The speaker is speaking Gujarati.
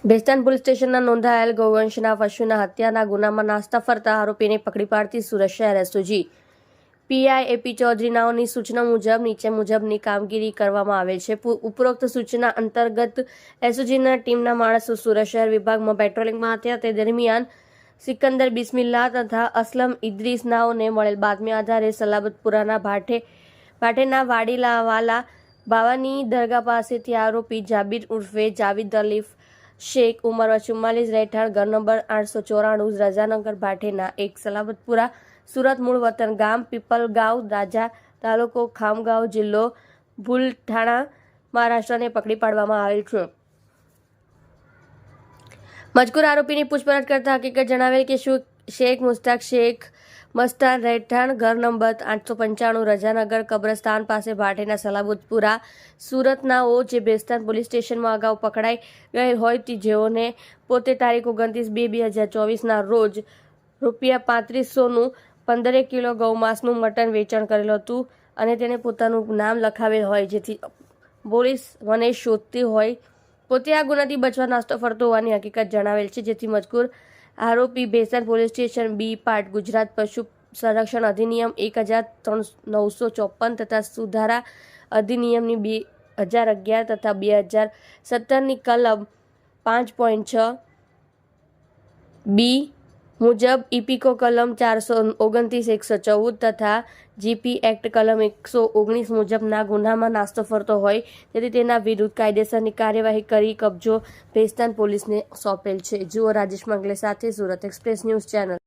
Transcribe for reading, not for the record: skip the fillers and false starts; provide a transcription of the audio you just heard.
ભેસ્તાન પોલીસ સ્ટેશનના નોંધાયેલ ગૌવંશના પશુના હત્યાના ગુનામાં નાસ્તા ફરતા આરોપીને પકડી પાડતી સુરત શહેર એસઓજી પીઆઈ એપી ચૌધરી નાઓની સૂચના મુજબ નીચે મુજબની કામગીરી કરવામાં આવેલ છે। ઉપરોક્ત સૂચના અંતર્ગત એસઓજીના ટીમના માણસો સુરત શહેર વિભાગમાં પેટ્રોલિંગમાં હતા। તે દરમિયાન સિકંદર બિસ્મિલ્લા તથા અસલમ ઇદ્રીસ નાઓને મળેલ બાતમી આધારે સલાબતપુરાના ભાટેના વાડીલાવાલા બાવાની દરગાહ પાસેથી આરોપી જાબીર ઉર્ફે જાવીદ અલીફ શેખ ઉંમર 44 રહેઠાણ ઘર નંબર 894 રજાનગર ભાટેના એક સલાબતપુરા સુરત મૂળ વતન ગામ પીપલગાંવ રાજા તાલુકો ખામગાંવ જિલ્લો બુલઢાણા મહારાષ્ટ્રને પકડી પાડવામાં આવેલ છે। મજકૂર આરોપીની પૂછપરછ કરતા હકીકત જણાવેલ કે શેખ મુસ્તાક શેખ મસ્તાન રહેઠાણ ઘર નંબર 895 રજાનગર કબ્રસ્તાન પાસે ભાટેના સલાબતપુરા સુરતનાઓ જે ભેસ્તાન પોલીસ સ્ટેશનમાં અગાઉ પકડાઈ ગયેલ હોય જેઓને પોતે તારીખ 29/2/2024 રોજ ₹3500નું 15 કિલો ગૌમાંસનું મટન વેચાણ કરેલ હતું અને તેને પોતાનું નામ લખાવેલ હોય, જેથી પોલીસ મને શોધતી હોય પોતે આ ગુનાથી બચવા નાસ્તો ફરતો હોવાની હકીકત જણાવેલ છે। જેથી મજકૂર આરોપી ભેસ્તાન પોલીસ સ્ટેશન બી પાર્ટ ગુજરાત પશુ સંરક્ષણ અધિનિયમ 1954 તથા સુધારા અધિનિયમની 2011 તથા 2017ની કલમ 5.6 બી મુજબ ઇપીકો કલમ 429 114 તથા જીપી એક્ટ કલમ 119 મુજબના ગુનામાં નાસ્તો ફરતો હોય, તેથી તેના વિરુદ્ધ કાયદેસરની કાર્યવાહી કરી કબજો ભેસ્તાન પોલીસને સોંપેલ છે। જુઓ રાજેશ મંગલે સાથે સુરત એક્સપ્રેસ ન્યૂઝ ચેનલ।